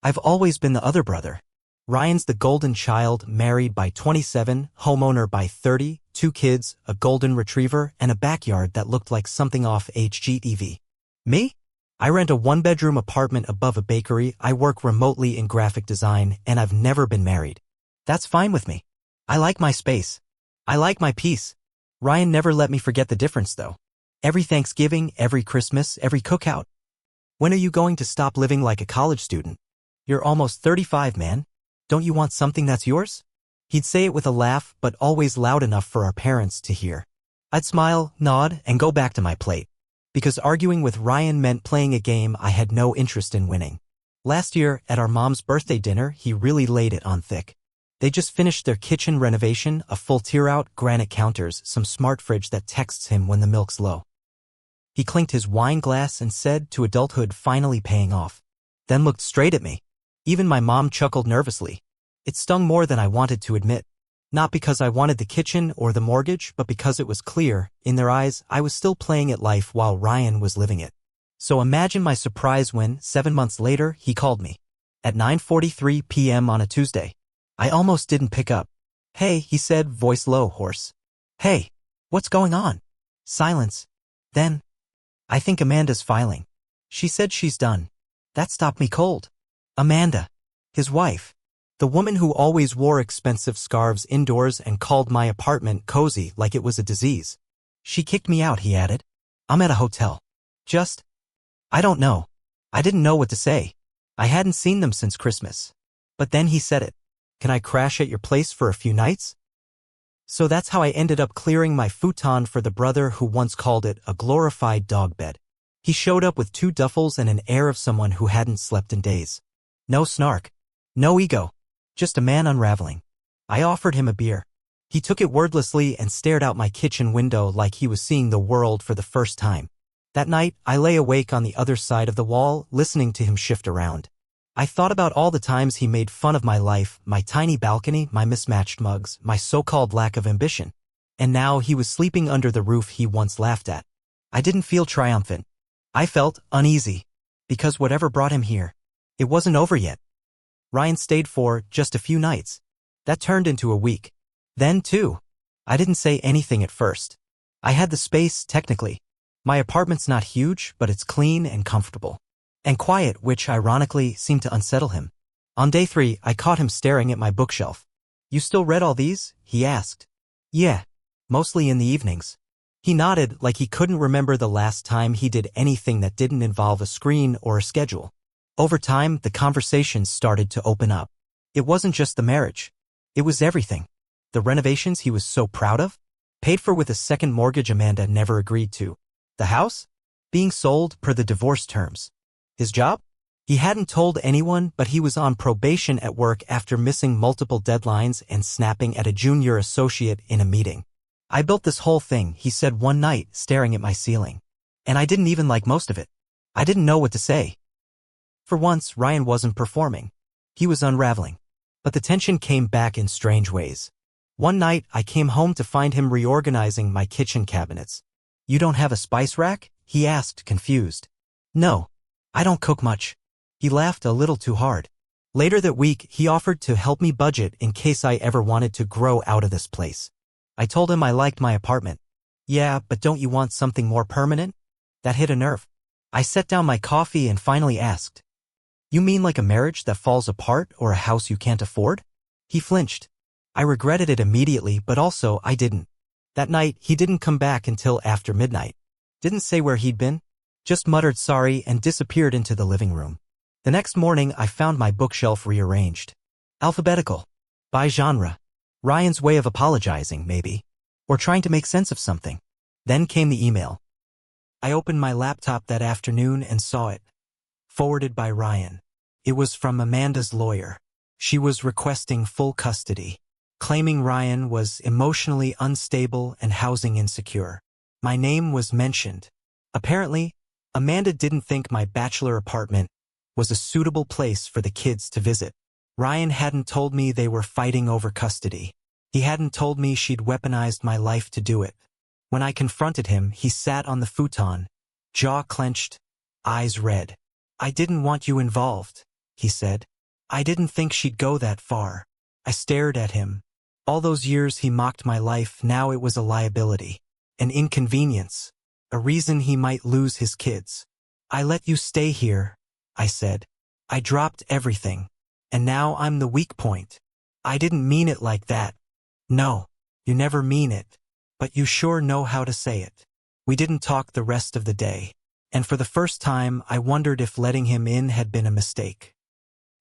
I've always been the other brother. Ryan's the golden child, married by 27, homeowner by 30, 2 kids, a golden retriever, and a backyard that looked like something off HGTV. Me? I rent a one-bedroom apartment above a bakery, I work remotely in graphic design, and I've never been married. That's fine with me. I like my space. I like my peace. Ryan never let me forget the difference, though. Every Thanksgiving, every Christmas, every cookout. When are you going to stop living like a college student? You're almost 35, man. Don't you want something that's yours? He'd say it with a laugh, but always loud enough for our parents to hear. I'd smile, nod, and go back to my plate. Because arguing with Ryan meant playing a game I had no interest in winning. Last year, at our mom's birthday dinner, he really laid it on thick. They just finished their kitchen renovation, a full tear-out, granite counters, some smart fridge that texts him when the milk's low. He clinked his wine glass and said, to adulthood finally paying off. Then looked straight at me. Even my mom chuckled nervously. It stung more than I wanted to admit. Not because I wanted the kitchen or the mortgage, but because it was clear, in their eyes, I was still playing at life while Ryan was living it. So imagine my surprise when, 7 months later, he called me. At 9:43 p.m. on a Tuesday. I almost didn't pick up. Hey, he said, voice low, hoarse. Hey, what's going on? Silence. Then, I think Amanda's filing. She said she's done. That stopped me cold. Amanda. His wife. The woman who always wore expensive scarves indoors and called my apartment cozy like it was a disease. She kicked me out, he added. I'm at a hotel. I don't know. I didn't know what to say. I hadn't seen them since Christmas. But then he said it. Can I crash at your place for a few nights? So that's how I ended up clearing my futon for the brother who once called it a glorified dog bed. He showed up with 2 duffels and an air of someone who hadn't slept in days. No snark. No ego. Just a man unraveling. I offered him a beer. He took it wordlessly and stared out my kitchen window like he was seeing the world for the first time. That night, I lay awake on the other side of the wall, listening to him shift around. I thought about all the times he made fun of my life, my tiny balcony, my mismatched mugs, my so-called lack of ambition. And now he was sleeping under the roof he once laughed at. I didn't feel triumphant. I felt uneasy. Because whatever brought him here, it wasn't over yet. Ryan stayed for just a few nights. That turned into a week. Then, 2. I didn't say anything at first. I had the space, technically. My apartment's not huge, but it's clean and comfortable. And quiet, which, ironically, seemed to unsettle him. On day 3, I caught him staring at my bookshelf. You still read all these? He asked. Yeah. Mostly in the evenings. He nodded like he couldn't remember the last time he did anything that didn't involve a screen or a schedule. Over time, the conversations started to open up. It wasn't just the marriage. It was everything. The renovations he was so proud of, paid for with a second mortgage Amanda never agreed to. The house? Being sold per the divorce terms. His job? He hadn't told anyone, but he was on probation at work after missing multiple deadlines and snapping at a junior associate in a meeting. I built this whole thing, he said one night, staring at my ceiling. And I didn't even like most of it. I didn't know what to say. For once, Ryan wasn't performing. He was unraveling. But the tension came back in strange ways. One night, I came home to find him reorganizing my kitchen cabinets. You don't have a spice rack? He asked, confused. No. I don't cook much. He laughed a little too hard. Later that week, he offered to help me budget in case I ever wanted to grow out of this place. I told him I liked my apartment. Yeah, but don't you want something more permanent? That hit a nerve. I set down my coffee and finally asked. You mean like a marriage that falls apart or a house you can't afford? He flinched. I regretted it immediately, but also I didn't. That night, he didn't come back until after midnight. Didn't say where he'd been. Just muttered sorry and disappeared into the living room. The next morning, I found my bookshelf rearranged. Alphabetical. By genre. Ryan's way of apologizing, maybe. Or trying to make sense of something. Then came the email. I opened my laptop that afternoon and saw it. Forwarded by Ryan. It was from Amanda's lawyer. She was requesting full custody, claiming Ryan was emotionally unstable and housing insecure. My name was mentioned. Apparently, Amanda didn't think my bachelor apartment was a suitable place for the kids to visit. Ryan hadn't told me they were fighting over custody. He hadn't told me she'd weaponized my life to do it. When I confronted him, he sat on the futon, jaw clenched, eyes red. I didn't want you involved, he said. I didn't think she'd go that far. I stared at him. All those years he mocked my life, now it was a liability. An inconvenience. A reason he might lose his kids. I let you stay here, I said. I dropped everything. And now I'm the weak point. I didn't mean it like that. No, you never mean it. But you sure know how to say it. We didn't talk the rest of the day. And for the first time, I wondered if letting him in had been a mistake.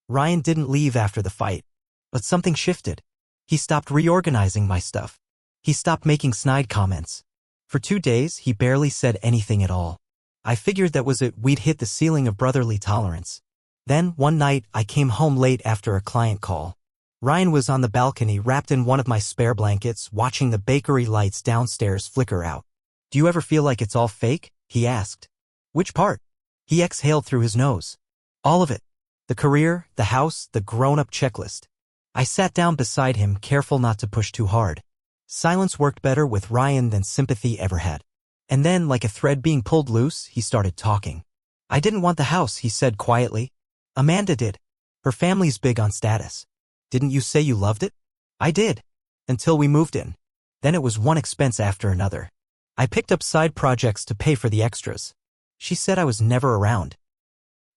Ryan didn't leave after the fight. But something shifted. He stopped reorganizing my stuff. He stopped making snide comments. For 2 days, he barely said anything at all. I figured that was it, we'd hit the ceiling of brotherly tolerance. Then, one night, I came home late after a client call. Ryan was on the balcony wrapped in one of my spare blankets, watching the bakery lights downstairs flicker out. Do you ever feel like it's all fake? He asked. Which part? He exhaled through his nose. All of it. The career, the house, the grown-up checklist. I sat down beside him, careful not to push too hard. Silence worked better with Ryan than sympathy ever had. And then, like a thread being pulled loose, he started talking. I didn't want the house, he said quietly. Amanda did. Her family's big on status. Didn't you say you loved it? I did. Until we moved in. Then it was one expense after another. I picked up side projects to pay for the extras. She said I was never around.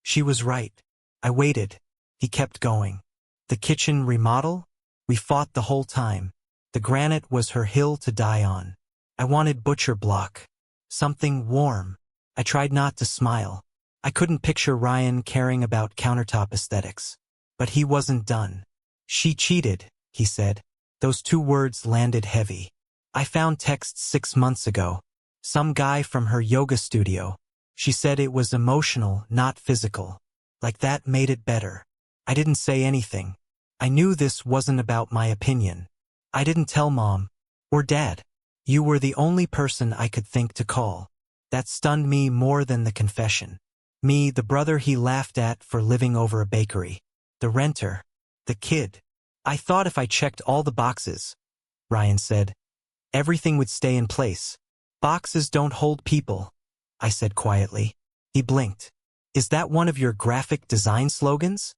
She was right. I waited. He kept going. The kitchen remodel? We fought the whole time. The granite was her hill to die on. I wanted butcher block. Something warm. I tried not to smile. I couldn't picture Ryan caring about countertop aesthetics. But he wasn't done. She cheated, he said. Those 2 words landed heavy. I found texts 6 months ago. Some guy from her yoga studio. She said it was emotional, not physical. Like that made it better. I didn't say anything. I knew this wasn't about my opinion. I didn't tell Mom. Or Dad. You were the only person I could think to call. That stunned me more than the confession. Me, the brother he laughed at for living over a bakery. The renter. The kid. I thought if I checked all the boxes, Ryan said, everything would stay in place. Boxes don't hold people, I said quietly. He blinked. Is that one of your graphic design slogans?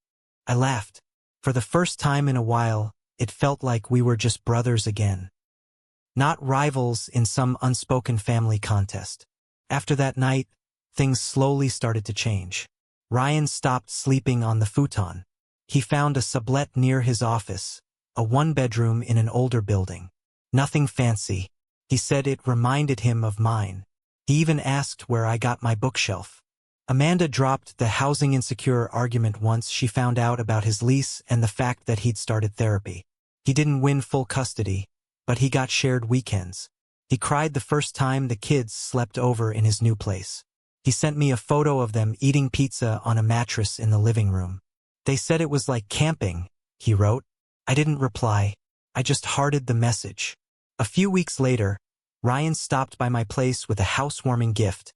I laughed. For the first time in a while, it felt like we were just brothers again. Not rivals in some unspoken family contest. After that night, things slowly started to change. Ryan stopped sleeping on the futon. He found a sublet near his office, a 1-bedroom in an older building. Nothing fancy. He said it reminded him of mine. He even asked where I got my bookshelf. Amanda dropped the housing insecure argument once she found out about his lease and the fact that he'd started therapy. He didn't win full custody, but he got shared weekends. He cried the first time the kids slept over in his new place. He sent me a photo of them eating pizza on a mattress in the living room. They said it was like camping, he wrote. I didn't reply. I just hearted the message. A few weeks later, Ryan stopped by my place with a housewarming gift.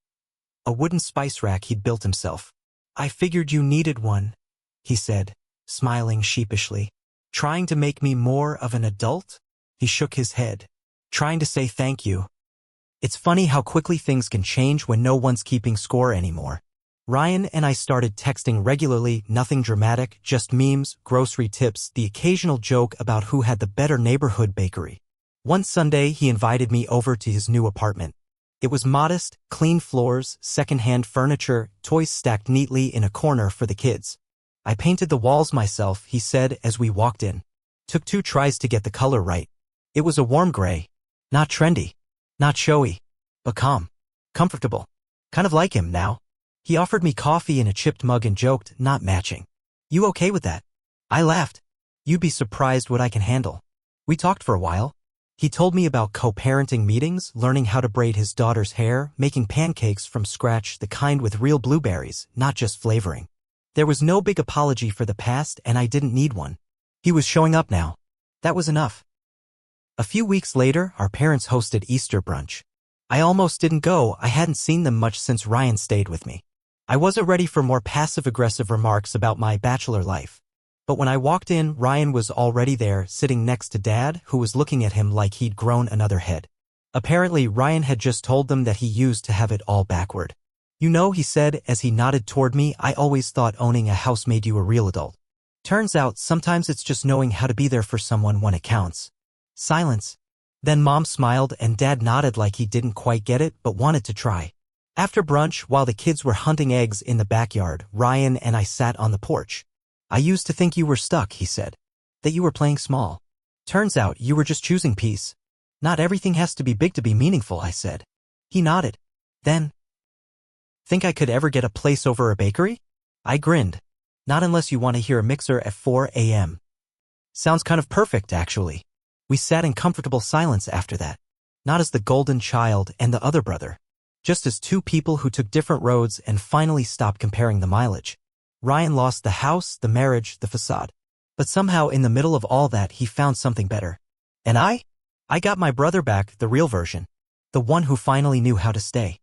A wooden spice rack he'd built himself. I figured you needed one, he said, smiling sheepishly. Trying to make me more of an adult? He shook his head. Trying to say thank you. It's funny how quickly things can change when no one's keeping score anymore. Ryan and I started texting regularly, nothing dramatic, just memes, grocery tips, the occasional joke about who had the better neighborhood bakery. One Sunday, he invited me over to his new apartment. It was modest, clean floors, second-hand furniture, toys stacked neatly in a corner for the kids. I painted the walls myself, he said as we walked in. Took 2 tries to get the color right. It was a warm gray. Not trendy. Not showy. But calm. Comfortable. Kind of like him now. He offered me coffee in a chipped mug and joked, not matching. You okay with that? I laughed. You'd be surprised what I can handle. We talked for a while. He told me about co-parenting meetings, learning how to braid his daughter's hair, making pancakes from scratch, the kind with real blueberries, not just flavoring. There was no big apology for the past, and I didn't need one. He was showing up now. That was enough. A few weeks later, our parents hosted Easter brunch. I almost didn't go. I hadn't seen them much since Ryan stayed with me. I wasn't ready for more passive-aggressive remarks about my bachelor life. But when I walked in, Ryan was already there, sitting next to Dad, who was looking at him like he'd grown another head. Apparently, Ryan had just told them that he used to have it all backward. You know, he said as he nodded toward me, I always thought owning a house made you a real adult. Turns out sometimes it's just knowing how to be there for someone when it counts. Silence. Then Mom smiled and Dad nodded like he didn't quite get it but wanted to try. After brunch, while the kids were hunting eggs in the backyard, Ryan and I sat on the porch. I used to think you were stuck, he said. That you were playing small. Turns out you were just choosing peace. Not everything has to be big to be meaningful, I said. He nodded. Then, think I could ever get a place over a bakery? I grinned. Not unless you want to hear a mixer at 4 a.m. Sounds kind of perfect, actually. We sat in comfortable silence after that. Not as the golden child and the other brother. Just as two people who took different roads and finally stopped comparing the mileage. Ryan lost the house, the marriage, the facade. But somehow in the middle of all that he found something better. And I got my brother back, the real version. The one who finally knew how to stay.